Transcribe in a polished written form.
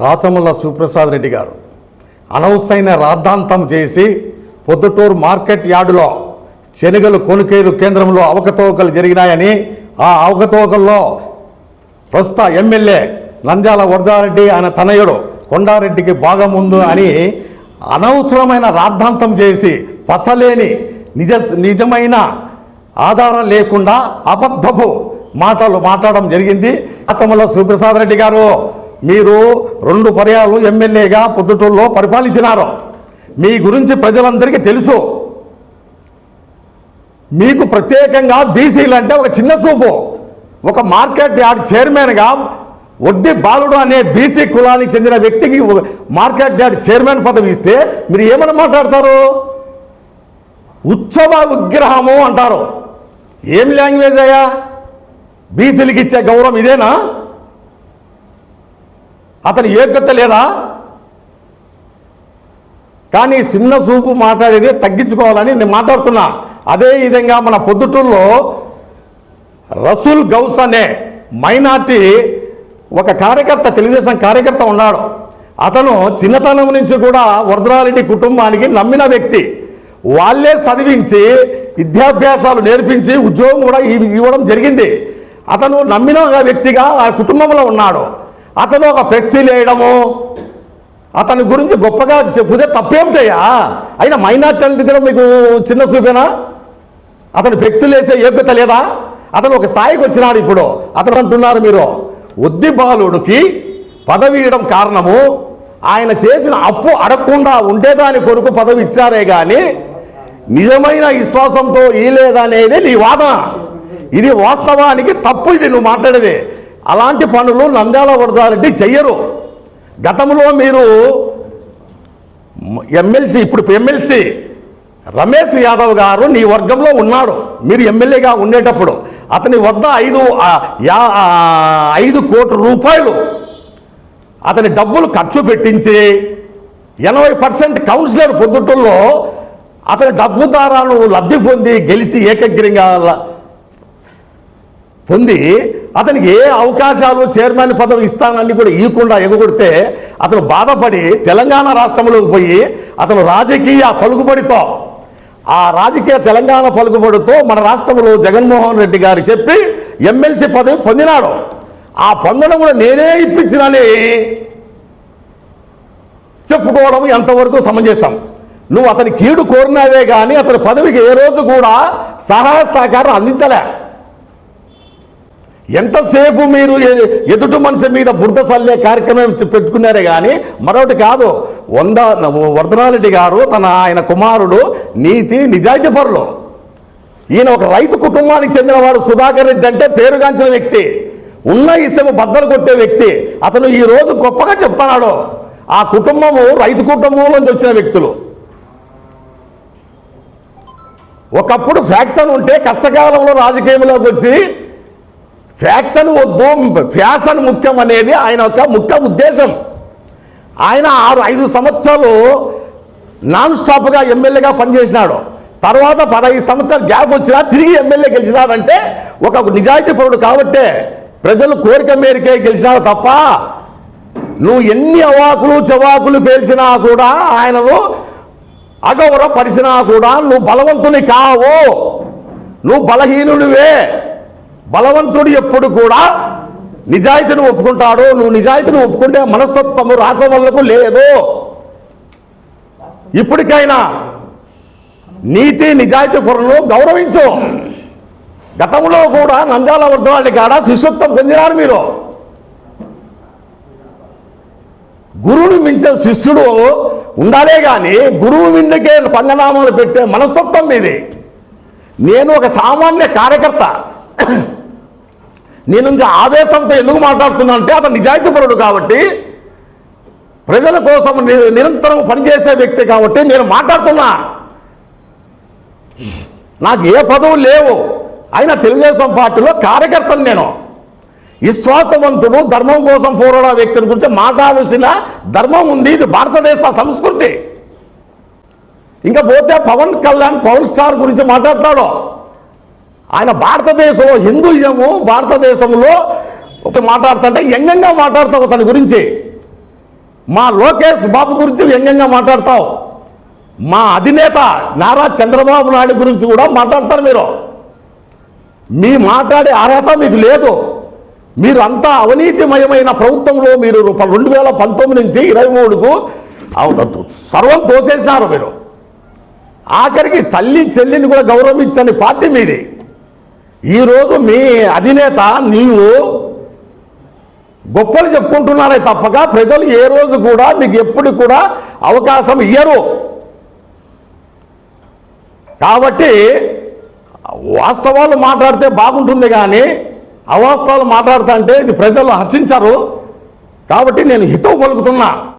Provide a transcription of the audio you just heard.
రాచమల్ల శివప్రసాద్ రెడ్డి గారు అనవసరమైన రాద్ధాంతం చేసి పొద్దుటూరు మార్కెట్ యార్డులో శనగలు కొనుగోలు కేంద్రంలో అవకతవకలు జరిగినాయని, ఆ అవకతవకల్లో ప్రస్తుత ఎమ్మెల్యే నంద్యాల వరదారెడ్డి ఆయన తనయుడు కొండారెడ్డికి భాగం ఉంది అని అనవసరమైన రాద్ధాంతం చేసి పసలేని నిజమైన ఆధారం లేకుండా అబద్ధపు మాటలు మాట్లాడడం జరిగింది. రాచమల్ల శివప్రసాద్ రెడ్డి గారు, మీరు 2 పర్యాలు ఎమ్మెల్యేగా పొద్దుటూరులో పరిపాలించినారు. మీ గురించి ప్రజలందరికీ తెలుసు. మీకు ప్రత్యేకంగా బీసీలు అంటే ఒక చిన్న చూపు. ఒక మార్కెట్ యార్డ్ చైర్మన్గా వడ్డీ బాలుడు అనే బీసీ కులానికి చెందిన వ్యక్తికి మార్కెట్ యార్డ్ చైర్మన్ పదవి ఇస్తే మీరు ఏమని మాట్లాడతారు? ఉత్సవ విగ్రహము అంటారు. ఏం లాంగ్వేజ్ అయ్యా? బీసీలకు ఇచ్చే గౌరవం ఇదేనా? అతని యోగ్యత లేదా? కానీ చిన్న చూపు మాట్లాడేది తగ్గించుకోవాలని నేను మాట్లాడుతున్నా. అదే విధంగా మన పొద్దుటూరులో రసూల్ గౌస్ అనే మైనార్టీ ఒక కార్యకర్త, తెలుగుదేశం కార్యకర్త ఉన్నాడు. అతను చిన్నతనం నుంచి కూడా వరదరారెడ్డి కుటుంబానికి నమ్మిన వ్యక్తి. వాళ్ళే చదివించి విద్యాభ్యాసాలు నేర్పించి ఉద్యోగం కూడా ఇవ్వడం జరిగింది. అతను నమ్మిన వ్యక్తిగా ఆ కుటుంబంలో ఉన్నాడు. అతను ఒక ఫ్లెక్సీలు వేయడము, అతని గురించి గొప్పగా చెప్పుదే తప్పేమిటయ్యా? అయినా మైనార్టీ అంటే కూడా మీకు చిన్న చూపేనా? అతను ఫ్లెక్సీలు వేసే యోగ్యత లేదా? అతను ఒక స్థాయికి వచ్చినాడు. ఇప్పుడు అతను అంటున్నారు మీరు వడ్డీ బాలుడికి పదవి ఇవ్వడం కారణము ఆయన చేసిన అప్పు అడగకుండా ఉండేదాని కొరకు పదవి ఇచ్చారే కానీ నిజమైన విశ్వాసంతో ఇలేదనేది నీ వాదన. ఇది వాస్తవానికి తప్పు. ఇది నువ్వు మాట్లాడేది. అలాంటి పనులు నంద్యాల వరదారెడ్డి చెయ్యరు. గతంలో మీరు ఎమ్మెల్సీ, ఇప్పుడు ఎమ్మెల్సీ రమేష్ యాదవ్ గారు నీ వర్గంలో ఉన్నాడు. మీరు ఎమ్మెల్యేగా ఉండేటప్పుడు అతని వద్ద 5 కోట్ల రూపాయలు అతని డబ్బులు ఖర్చు పెట్టించి 80% కౌన్సిలర్ పొద్దుటూరులో అతని డబ్బు ద్వారా నువ్వు లబ్ధి పొంది గెలిచి ఏకగ్రీవంగా పొంది అతనికి ఏ అవకాశాలు చైర్మన్ పదవి ఇస్తానని కూడా ఇవ్వకుండా ఎగగొడితే అతను బాధపడి తెలంగాణ రాష్ట్రంలోకి పోయి అతను రాజకీయ పలుకుబడితో, ఆ రాజకీయ తెలంగాణ పలుకుబడితో మన రాష్ట్రంలో జగన్మోహన్ రెడ్డి గారు చెప్పి ఎమ్మెల్సీ పదవి పొందినాడు. ఆ పొందడం కూడా నేనే ఇప్పించినని చెప్పుకోవడం ఎంతవరకు సమంజసం? నువ్వు అతని కీడు కోరినావే కానీ అతని పదవికి ఏ రోజు కూడా సహాయ సహకారం అందించలే. ఎంతసేపు మీరు ఎదుటి మనిషి మీద బురద చల్లే కార్యక్రమం పెట్టుకున్నారే కానీ మరొకటి కాదు. వరదరారెడ్డి గారు ఆయన కుమారుడు నీతి నిజాయితీ పరులు. ఈయన ఒక రైతు కుటుంబానికి చెందినవాడు. సుధాకర్ రెడ్డి అంటే పేరుగాంచిన వ్యక్తి, ఉన్న ఇసము బద్దలు కొట్టే వ్యక్తి. అతను ఈ రోజు గొప్పగా చెప్తున్నాడు. ఆ కుటుంబము రైతు కుటుంబం నుంచి వచ్చిన వ్యక్తులు. ఒకప్పుడు ఫ్యాక్షన్ ఉంటే కష్టకాలంలో రాజకీయంలోకి వచ్చి ఫ్యాక్షన్ వద్దు, ఫ్యాషన్ ముఖ్యం అనేది ఆయన యొక్క ముఖ్య ఉద్దేశం. ఆయన 5 సంవత్సరాలు నాన్ స్టాప్గా ఎమ్మెల్యేగా పనిచేసినాడు. తర్వాత 15 సంవత్సరాలు గ్యాప్ వచ్చినా తిరిగి ఎమ్మెల్యే గెలిచినాడంటే ఒక నిజాయితీ పరుడు కాబట్టే ప్రజలు కోరిక మేరకే గెలిచినాడు తప్ప నువ్వు ఎన్ని అవాకులు చవాకులు పేల్చినా కూడా, ఆయనను అగౌరవపరిచినా కూడా నువ్వు బలవంతుని కావు, నువ్వు బలహీనుడివే. బలవంతుడు ఎప్పుడు కూడా నిజాయితీని ఒప్పుకుంటాడు. నువ్వు నిజాయితీని ఒప్పుకుంటే మనస్తత్వము రాచమల్లకు లేదు. ఇప్పటికైనా నీతి నిజాయితీ పరులను గౌరవించు. గతంలో కూడా నంద్యాల వరదరారెడ్డి కాడ శిష్యత్వం పొందినారు మీరు. గురువుని మించిన శిష్యుడు ఉండాలే కానీ గురువు మీదకే పంగనామాలు పెట్టే మనస్తత్వం మీది. నేను ఒక సామాన్య కార్యకర్త. నేను ఇంకా ఆవేశంతో ఎందుకు మాట్లాడుతున్నా అంటే అతను నిజాయితీపరుడు కాబట్టి, ప్రజల కోసం నిరంతరం పనిచేసే వ్యక్తి కాబట్టి నేను మాట్లాడుతున్నా. నాకు ఏ పదవులు లేవు. అయినా తెలుగుదేశం పార్టీలో కార్యకర్తను నేను. విశ్వాసవంతుడు, ధర్మం కోసం పోరాడే వ్యక్తుల గురించి మాట్లాడాల్సిన ధర్మం ఉంది. ఇది భారతదేశ సంస్కృతి. ఇంకా పోతే పవన్ కళ్యాణ్ పవర్ స్టార్ గురించి మాట్లాడతాడు. ఆయన భారతదేశంలో హిందూయిజము భారతదేశంలో మాట్లాడుతుంటే వ్యంగ్యంగా మాట్లాడతావు తన గురించి. మా లోకేష్ బాబు గురించి వ్యంగ్యంగా మాట్లాడతావు, మా అధినేత నారా చంద్రబాబు నాయుడు గురించి కూడా మాట్లాడతారు మీరు. మీ మాట్లాడే అర్హత మీకు లేదు. మీరు అంతా అవినీతిమయమైన ప్రభుత్వంలో మీరు 2019 నుంచి 23కు సర్వం తోసేసినారు మీరు. ఆఖరికి తల్లి చెల్లిని కూడా గౌరవించని పార్టీ మీది. ఈరోజు మీ అధినేత నీవు గొప్పలు చెప్పుకుంటున్నారే తప్పక ప్రజలు ఏ రోజు కూడా మీకు ఎప్పుడు కూడా అవకాశం ఇయ్యరు. కాబట్టి వాస్తవాలు మాట్లాడితే బాగుంటుంది, కానీ అవాస్తవాలు మాట్లాడుతుంటే ఇది ప్రజలు హర్షించరు. కాబట్టి నేను హితవు పలుకుతున్నా.